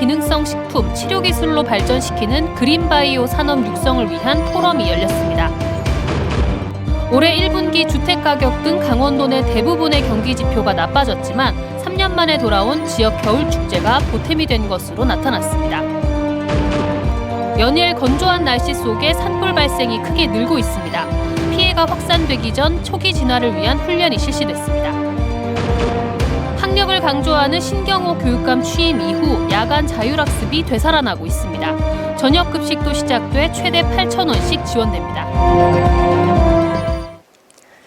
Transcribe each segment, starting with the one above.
기능성 식품, 치료기술로 발전시키는 그린바이오 산업 육성을 위한 포럼이 열렸습니다. 올해 1분기 주택가격 등 강원도 내 대부분의 경기 지표가 나빠졌지만 3년 만에 돌아온 지역 겨울축제가 보탬이 된 것으로 나타났습니다. 연일 건조한 날씨 속에 산불 발생이 크게 늘고 있습니다. 피해가 확산되기 전 초기 진화를 위한 훈련이 실시됐습니다. 학력을 강조하는 신경호 교육감 취임 이후 야간 자율학습이 되살아나고 있습니다. 저녁급식도 시작돼 최대 8,000원씩 지원됩니다.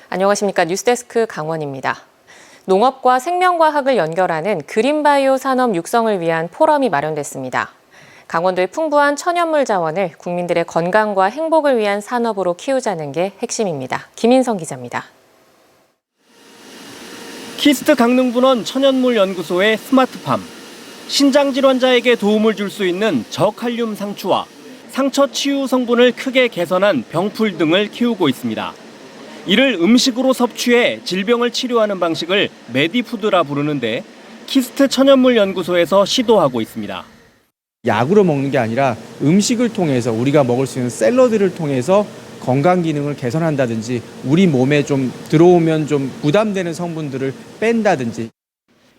안녕하십니까. 뉴스데스크 강원입니다. 농업과 생명과학을 연결하는 그린바이오 산업 육성을 위한 포럼이 마련됐습니다. 강원도의 풍부한 천연물 자원을 국민들의 건강과 행복을 위한 산업으로 키우자는 게 핵심입니다. 김인성 기자입니다. 키스트 강릉분원 천연물 연구소의 스마트팜. 신장질 환자에게 도움을 줄 수 있는 저칼륨 상추와 상처 치유 성분을 크게 개선한 병풀 등을 키우고 있습니다. 이를 음식으로 섭취해 질병을 치료하는 방식을 메디푸드라 부르는데 키스트 천연물 연구소에서 시도하고 있습니다. 약으로 먹는 게 아니라 음식을 통해서 우리가 먹을 수 있는 샐러드를 통해서 건강 기능을 개선한다든지 우리 몸에 좀 들어오면 좀 부담되는 성분들을 뺀다든지.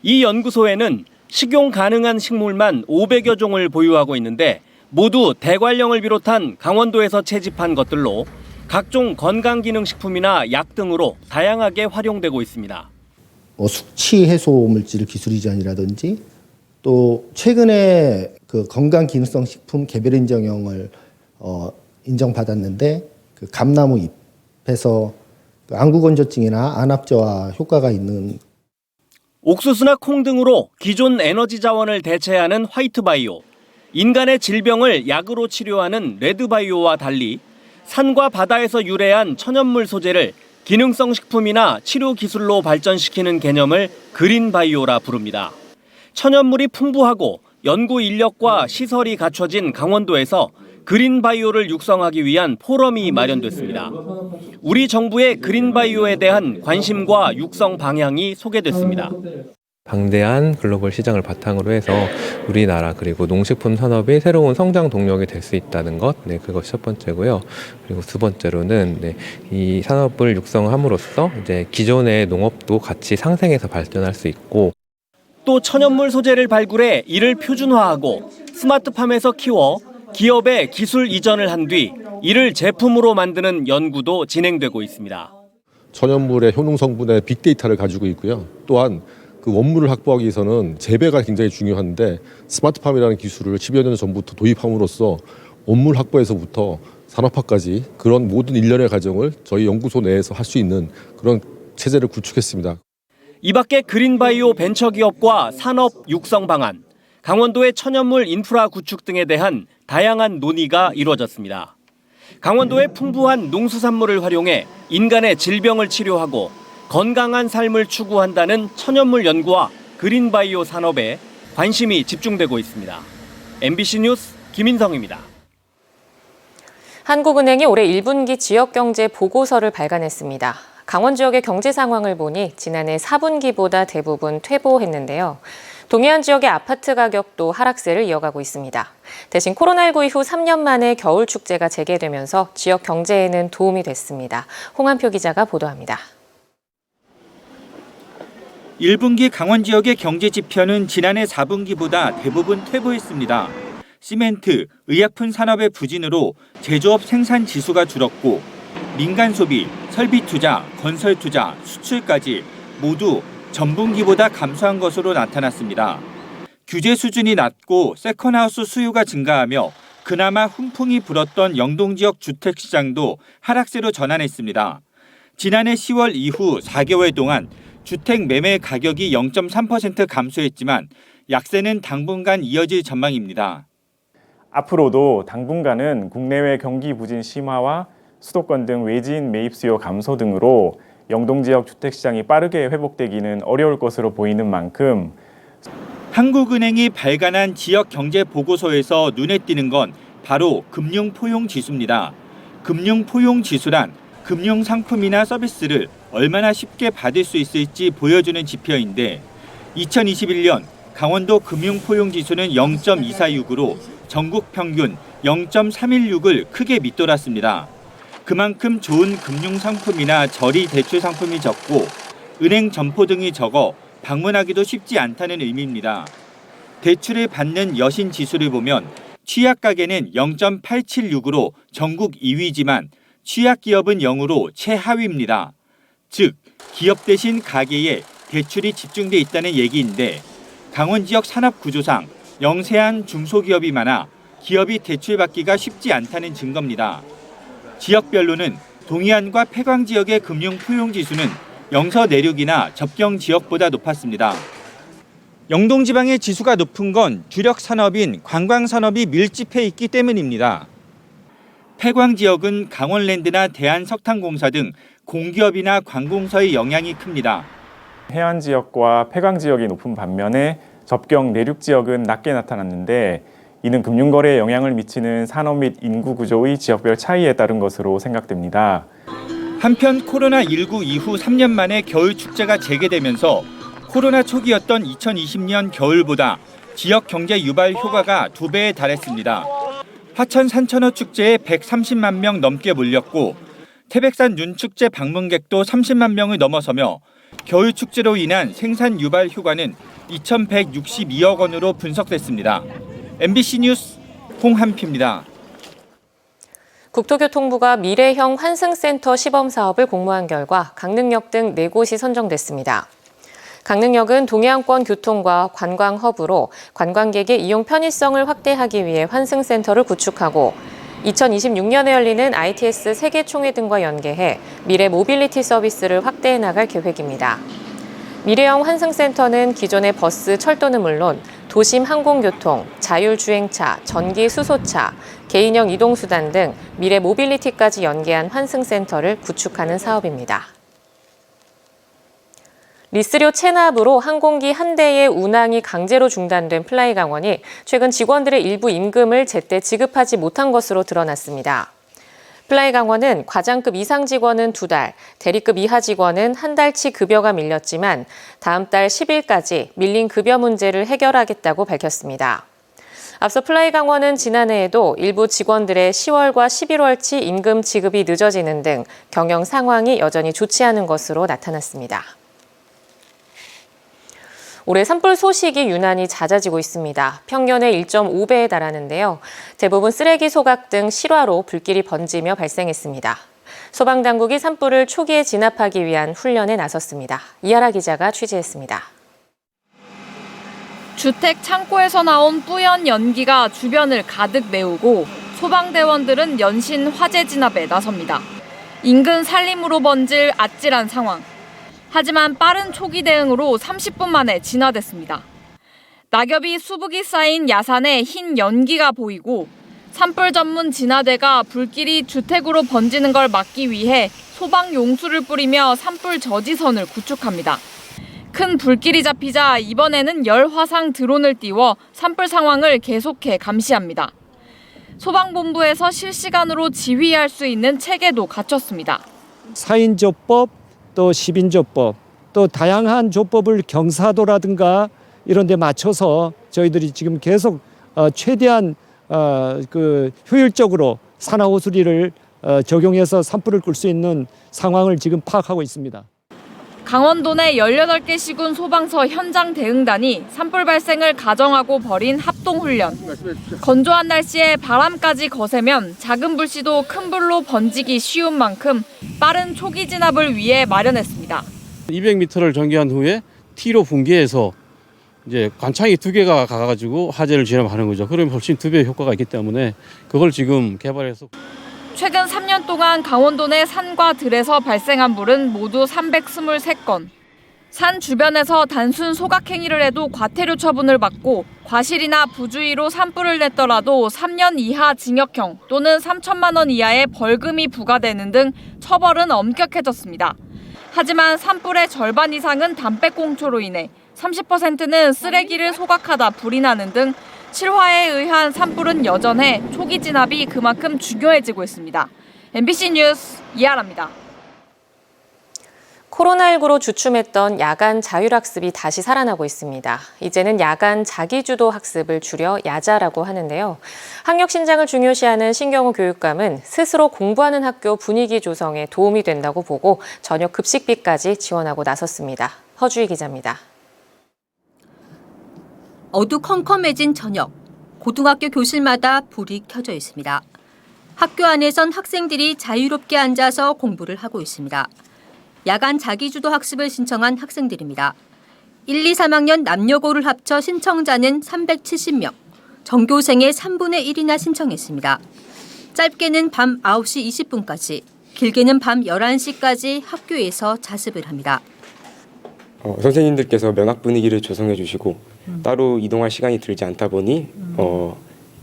이 연구소에는 식용 가능한 식물만 500여 종을 보유하고 있는데 모두 대관령을 비롯한 강원도에서 채집한 것들로 각종 건강기능식품이나 약 등으로 다양하게 활용되고 있습니다. 숙취 해소 물질 기술 이전이라든지 또 최근에 그 건강기능성 식품 개별 인정형을 인정받았는데 그 감나무 잎에서 안구건조증이나 안압저하 효과가 있는 옥수수나 콩 등으로 기존 에너지 자원을 대체하는 화이트바이오, 인간의 질병을 약으로 치료하는 레드바이오와 달리 산과 바다에서 유래한 천연물 소재를 기능성 식품이나 치료 기술로 발전시키는 개념을 그린바이오라 부릅니다. 천연물이 풍부하고 연구 인력과 시설이 갖춰진 강원도에서 그린바이오를 육성하기 위한 포럼이 마련됐습니다. 우리 정부의 그린바이오에 대한 관심과 육성 방향이 소개됐습니다. 방대한 글로벌 시장을 바탕으로 해서 우리나라 그리고 농식품 산업이 새로운 성장 동력이 될 수 있다는 것, 그것이 첫 번째고요. 그리고 두 번째로는 이 산업을 육성함으로써 이제 기존의 농업도 같이 상생해서 발전할 수 있고. 또 천연물 소재를 발굴해 이를 표준화하고 스마트팜에서 키워 기업에 기술 이전을 한 뒤 이를 제품으로 만드는 연구도 진행되고 있습니다. 천연물의 효능 성분의 빅데이터를 가지고 있고요. 또한 그 원물을 확보하기 위해서는 재배가 굉장히 중요한데 스마트팜이라는 기술을 10여 년 전부터 도입함으로써 원물 확보에서부터 산업화까지 그런 모든 일련의 과정을 저희 연구소 내에서 할 수 있는 그런 체제를 구축했습니다. 이 밖에 그린바이오 벤처기업과 산업 육성 방안, 강원도의 천연물 인프라 구축 등에 대한 다양한 논의가 이루어졌습니다. 강원도의 풍부한 농수산물을 활용해 인간의 질병을 치료하고 건강한 삶을 추구한다는 천연물 연구와 그린바이오 산업에 관심이 집중되고 있습니다. MBC 뉴스 김인성입니다. 한국은행이 올해 1분기 지역경제 보고서를 발간했습니다. 강원 지역의 경제 상황을 보니 지난해 4분기보다 대부분 퇴보했는데요. 동해안 지역의 아파트 가격도 하락세를 이어가고 있습니다. 대신 코로나19 이후 3년 만에 겨울축제가 재개되면서 지역 경제에는 도움이 됐습니다. 홍한표 기자가 보도합니다. 1분기 강원 지역의 경제 지표는 지난해 4분기보다 대부분 퇴보했습니다. 시멘트, 의약품 산업의 부진으로 제조업 생산 지수가 줄었고 민간 소비, 설비 투자, 건설 투자, 수출까지 모두 전분기보다 감소한 것으로 나타났습니다. 규제 수준이 낮고 세컨하우스 수요가 증가하며 그나마 훈풍이 불었던 영동 지역 주택 시장도 하락세로 전환했습니다. 지난해 10월 이후 4개월 동안 주택 매매 가격이 0.3% 감소했지만 약세는 당분간 이어질 전망입니다. 앞으로도 당분간은 국내외 경기 부진 심화와 수도권 등 외지인 매입 수요 감소 등으로 영동 지역 주택시장이 빠르게 회복되기는 어려울 것으로 보이는 만큼 한국은행이 발간한 지역 경제 보고서에서 눈에 띄는 건 바로 금융 포용 지수입니다. 금융 포용 지수란 금융 상품이나 서비스를 얼마나 쉽게 받을 수 있을지 보여주는 지표인데 2021년 강원도 금융포용지수는 0.246으로 전국 평균 0.316을 크게 밑돌았습니다. 그만큼 좋은 금융상품이나 저리 대출 상품이 적고 은행 점포 등이 적어 방문하기도 쉽지 않다는 의미입니다. 대출을 받는 여신 지수를 보면 취약 가계는 0.876으로 전국 2위지만 취약 기업은 0으로 최하위입니다. 즉, 기업 대신 가계에 대출이 집중돼 있다는 얘기인데 강원 지역 산업 구조상 영세한 중소기업이 많아 기업이 대출받기가 쉽지 않다는 증거입니다. 지역별로는 동해안과 폐광 지역의 금융 포용 지수는 영서 내륙이나 접경 지역보다 높았습니다. 영동 지방의 지수가 높은 건 주력 산업인 관광 산업이 밀집해 있기 때문입니다. 폐광 지역은 강원랜드나 대한석탄공사 등 공기업이나 관공서의 영향이 큽니다. 해안 지역과 폐광 지역이 높은 반면에 접경 내륙 지역은 낮게 나타났는데 이는 금융거래에 영향을 미치는 산업 및 인구 구조의 지역별 차이에 따른 것으로 생각됩니다. 한편 코로나19 이후 3년 만에 겨울 축제가 재개되면서 코로나 초기였던 2020년 겨울보다 지역 경제 유발 효과가 2배에 달했습니다. 화천 산천어 축제에 130만 명 넘게 몰렸고 태백산 윤축제 방문객도 30만 명을 넘어서며 겨울 축제로 인한 생산 유발 효과는 2,162억 원으로 분석됐습니다. MBC 뉴스 홍한표입니다. 국토교통부가 미래형 환승센터 시범 사업을 공모한 결과 강릉역 등 4곳이 선정됐습니다. 강릉역은 동해안권 교통과 관광 허브로 관광객의 이용 편의성을 확대하기 위해 환승센터를 구축하고 2026년에 열리는 ITS 세계총회 등과 연계해 미래 모빌리티 서비스를 확대해 나갈 계획입니다. 미래형 환승센터는 기존의 버스, 철도는 물론 도심 항공교통, 자율주행차, 전기수소차, 개인형 이동수단 등 미래 모빌리티까지 연계한 환승센터를 구축하는 사업입니다. 리스료 체납으로 항공기 한 대의 운항이 강제로 중단된 플라이강원이 최근 직원들의 일부 임금을 제때 지급하지 못한 것으로 드러났습니다. 플라이강원은 과장급 이상 직원은 2달, 대리급 이하 직원은 한 달치 급여가 밀렸지만 다음 달 10일까지 밀린 급여 문제를 해결하겠다고 밝혔습니다. 앞서 플라이강원은 지난해에도 일부 직원들의 10월과 11월치 임금 지급이 늦어지는 등 경영 상황이 여전히 좋지 않은 것으로 나타났습니다. 올해 산불 소식이 유난히 잦아지고 있습니다. 평년의 1.5배에 달하는데요. 대부분 쓰레기 소각 등 실화로 불길이 번지며 발생했습니다. 소방당국이 산불을 초기에 진압하기 위한 훈련에 나섰습니다. 이하라 기자가 취재했습니다. 주택 창고에서 나온 뿌연 연기가 주변을 가득 메우고 소방대원들은 연신 화재 진압에 나섭니다. 인근 산림으로 번질 아찔한 상황. 하지만 빠른 초기 대응으로 30분 만에 진화됐습니다. 낙엽이 수북이 쌓인 야산에 흰 연기가 보이고 산불 전문 진화대가 불길이 주택으로 번지는 걸 막기 위해 소방 용수를 뿌리며 산불 저지선을 구축합니다. 큰 불길이 잡히자 이번에는 열화상 드론을 띄워 산불 상황을 계속해 감시합니다. 소방본부에서 실시간으로 지휘할 수 있는 체계도 갖췄습니다. 4인 조법, 또 10인 조법, 또 다양한 조법을 경사도라든가 이런 데 맞춰서 저희들이 지금 계속 최대한 효율적으로 산화호수리를 적용해서 산불을 끌 수 있는 상황을 지금 파악하고 있습니다. 강원도 내 18개 시군 소방서 현장 대응단이 산불 발생을 가정하고 벌인 합동훈련. 건조한 날씨에 바람까지 거세면 작은 불씨도 큰 불로 번지기 쉬운 만큼 빠른 초기 진압을 위해 마련했습니다. 200m를 전개한 후에 T로 분개해서 이제 관창이 2개가 가가지고 화재를 진압하는 거죠. 그러면 훨씬 2배의 효과가 있기 때문에 그걸 지금 개발해서. 최근 3년 동안 강원도 내 산과 들에서 발생한 불은 모두 323건. 산 주변에서 단순 소각 행위를 해도 과태료 처분을 받고 과실이나 부주의로 산불을 냈더라도 3년 이하 징역형 또는 3천만 원 이하의 벌금이 부과되는 등 처벌은 엄격해졌습니다. 하지만 산불의 절반 이상은 담배꽁초로 인해 30%는 쓰레기를 소각하다 불이 나는 등 실화에 의한 산불은 여전해 초기 진압이 그만큼 중요해지고 있습니다. MBC 뉴스 이하라입니다. 코로나19로 주춤했던 야간 자율학습이 다시 살아나고 있습니다. 이제는 야간 자기주도 학습을 줄여 야자라고 하는데요. 학력 신장을 중요시하는 신경호 교육감은 스스로 공부하는 학교 분위기 조성에 도움이 된다고 보고 저녁 급식비까지 지원하고 나섰습니다. 허주희 기자입니다. 어두컴컴해진 저녁, 고등학교 교실마다 불이 켜져 있습니다. 학교 안에선 학생들이 자유롭게 앉아서 공부를 하고 있습니다. 야간 자기주도 학습을 신청한 학생들입니다. 1, 2, 3학년 남녀고를 합쳐 신청자는 370명, 전교생의 3분의 1이나 신청했습니다. 짧게는 밤 9시 20분까지, 길게는 밤 11시까지 학교에서 자습을 합니다. 선생님들께서 면학 분위기를 조성해 주시고 따로 이동할 시간이 들지 않다 보니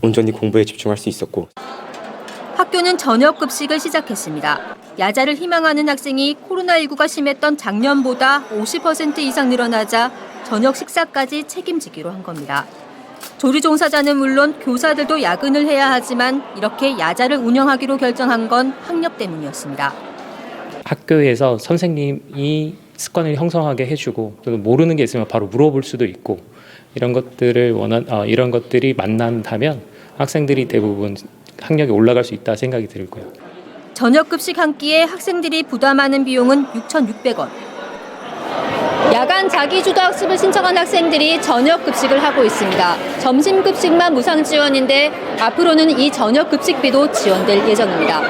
온전히 공부에 집중할 수 있었고. 학교는 저녁 급식을 시작했습니다. 야자를 희망하는 학생이 코로나19가 심했던 작년보다 50% 이상 늘어나자 저녁 식사까지 책임지기로 한 겁니다. 조리 종사자는 물론 교사들도 야근을 해야 하지만 이렇게 야자를 운영하기로 결정한 건 학력 때문이었습니다. 학교에서 선생님이 습관을 형성하게 해주고 또는 모르는 게 있으면 바로 물어볼 수도 있고 이런 것들이 만난다면 학생들이 대부분 학력이 올라갈 수 있다 생각이 들고요. 저녁 급식 한 끼에 학생들이 부담하는 비용은 6,600원. 야간 자기주도 학습을 신청한 학생들이 저녁 급식을 하고 있습니다. 점심 급식만 무상 지원인데 앞으로는 이 저녁 급식비도 지원될 예정입니다.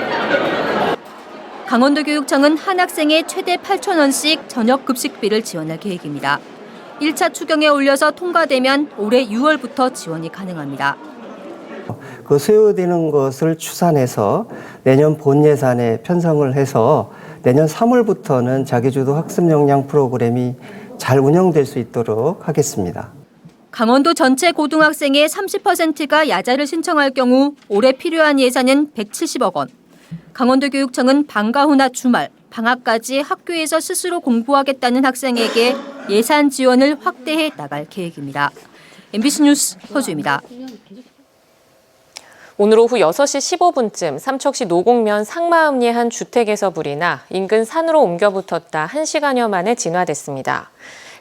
강원도 교육청은 한 학생에 최대 8,000원씩 저녁 급식비를 지원할 계획입니다. 1차 추경에 올려서 통과되면 올해 6월부터 지원이 가능합니다. 그 소요되는 것을 추산해서 내년 본 예산에 편성을 해서 내년 3월부터는 자기주도 학습 역량 프로그램이 잘 운영될 수 있도록 하겠습니다. 강원도 전체 고등학생의 30%가 야자를 신청할 경우 올해 필요한 예산은 170억 원. 강원도 교육청은 방과 후나 주말, 방학까지 학교에서 스스로 공부하겠다는 학생에게 예산 지원을 확대해 나갈 계획입니다. MBC 뉴스 허주입니다. 오늘 오후 6시 15분쯤 삼척시 노곡면 상마읍리 한 주택에서 불이 나 인근 산으로 옮겨 붙었다 1시간여 만에 진화됐습니다.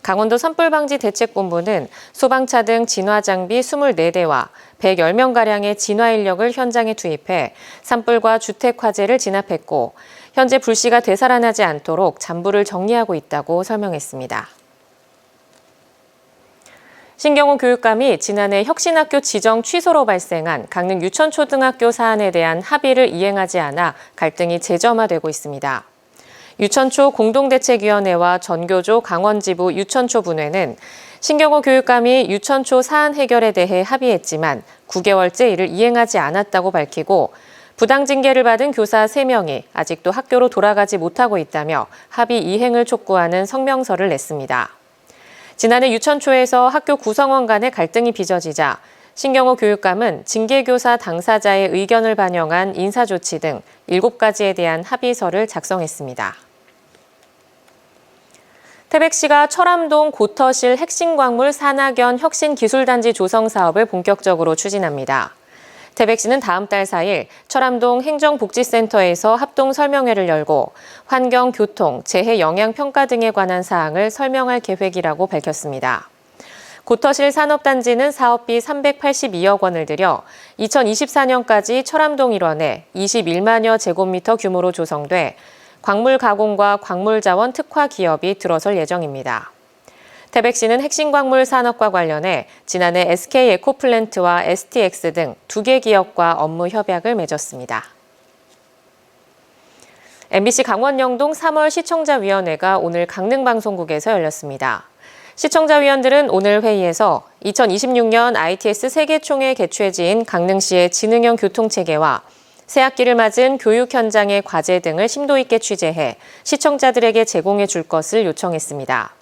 강원도 산불방지대책본부는 소방차 등 진화장비 24대와 110명가량의 진화 인력을 현장에 투입해 산불과 주택 화재를 진압했고 현재 불씨가 되살아나지 않도록 잔불을 정리하고 있다고 설명했습니다. 신경호 교육감이 지난해 혁신학교 지정 취소로 발생한 강릉 유천초등학교 사안에 대한 합의를 이행하지 않아 갈등이 재점화되고 있습니다. 유천초 공동대책위원회와 전교조 강원지부 유천초 분회는 신경호 교육감이 유천초 사안 해결에 대해 합의했지만 9개월째 이를 이행하지 않았다고 밝히고 부당 징계를 받은 교사 3명이 아직도 학교로 돌아가지 못하고 있다며 합의 이행을 촉구하는 성명서를 냈습니다. 지난해 유천초에서 학교 구성원 간의 갈등이 빚어지자 신경호 교육감은 징계교사 당사자의 의견을 반영한 인사조치 등 7가지에 대한 합의서를 작성했습니다. 태백시가 철암동 고터실 핵심광물 산학연 혁신기술단지 조성 사업을 본격적으로 추진합니다. 태백시는 다음 달 4일 철암동 행정복지센터에서 합동설명회를 열고 환경, 교통, 재해 영향 평가 등에 관한 사항을 설명할 계획이라고 밝혔습니다. 고터실 산업단지는 사업비 382억 원을 들여 2024년까지 철암동 일원에 21만여 제곱미터 규모로 조성돼 광물 가공과 광물 자원 특화 기업이 들어설 예정입니다. 태백시는 핵심광물 산업과 관련해 지난해 SK에코플랜트와 STX 등 2개 기업과 업무 협약을 맺었습니다. MBC 강원 영동 3월 시청자위원회가 오늘 강릉방송국에서 열렸습니다. 시청자위원들은 오늘 회의에서 2026년 ITS 세계총회 개최지인 강릉시의 지능형 교통체계와 새학기를 맞은 교육 현장의 과제 등을 심도 있게 취재해 시청자들에게 제공해 줄 것을 요청했습니다.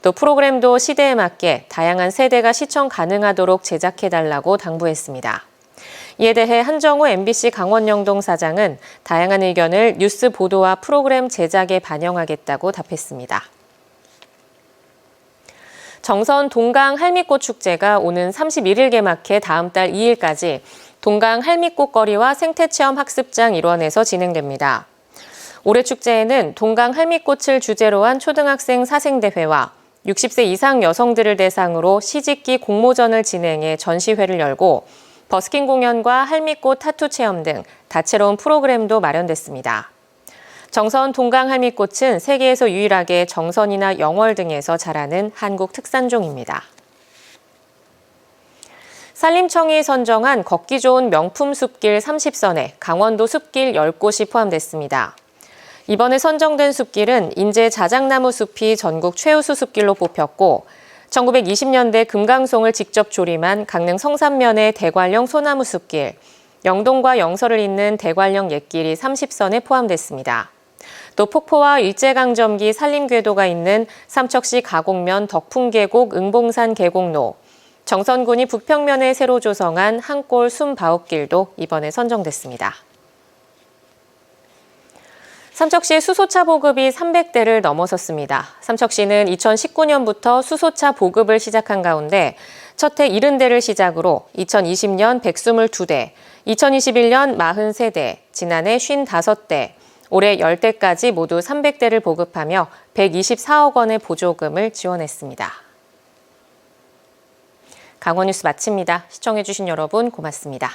또 프로그램도 시대에 맞게 다양한 세대가 시청 가능하도록 제작해달라고 당부했습니다. 이에 대해 한정우 MBC 강원 영동 사장은 다양한 의견을 뉴스 보도와 프로그램 제작에 반영하겠다고 답했습니다. 정선 동강 할미꽃 축제가 오는 31일 개막해 다음 달 2일까지 동강 할미꽃거리와 생태체험 학습장 일원에서 진행됩니다. 올해 축제에는 동강 할미꽃을 주제로 한 초등학생 사생대회와 60세 이상 여성들을 대상으로 시집기 공모전을 진행해 전시회를 열고 버스킹 공연과 할미꽃 타투 체험 등 다채로운 프로그램도 마련됐습니다. 정선 동강 할미꽃은 세계에서 유일하게 정선이나 영월 등에서 자라는 한국 특산종입니다. 산림청이 선정한 걷기 좋은 명품 숲길 30선에 강원도 숲길 10곳이 포함됐습니다. 이번에 선정된 숲길은 인제 자작나무 숲이 전국 최우수 숲길로 뽑혔고 1920년대 금강송을 직접 조림한 강릉 성산면의 대관령 소나무 숲길, 영동과 영서를 잇는 대관령 옛길이 30선에 포함됐습니다. 또 폭포와 일제강점기 산림궤도가 있는 삼척시 가곡면 덕풍계곡 응봉산 계곡로, 정선군이 북평면에 새로 조성한 한골 숨바웃길도 이번에 선정됐습니다. 삼척시 수소차 보급이 300대를 넘어섰습니다. 삼척시는 2019년부터 수소차 보급을 시작한 가운데 첫 해 70대를 시작으로 2020년 122대, 2021년 43대, 지난해 55대, 올해 10대까지 모두 300대를 보급하며 124억 원의 보조금을 지원했습니다. 강원뉴스 마칩니다. 시청해주신 여러분 고맙습니다.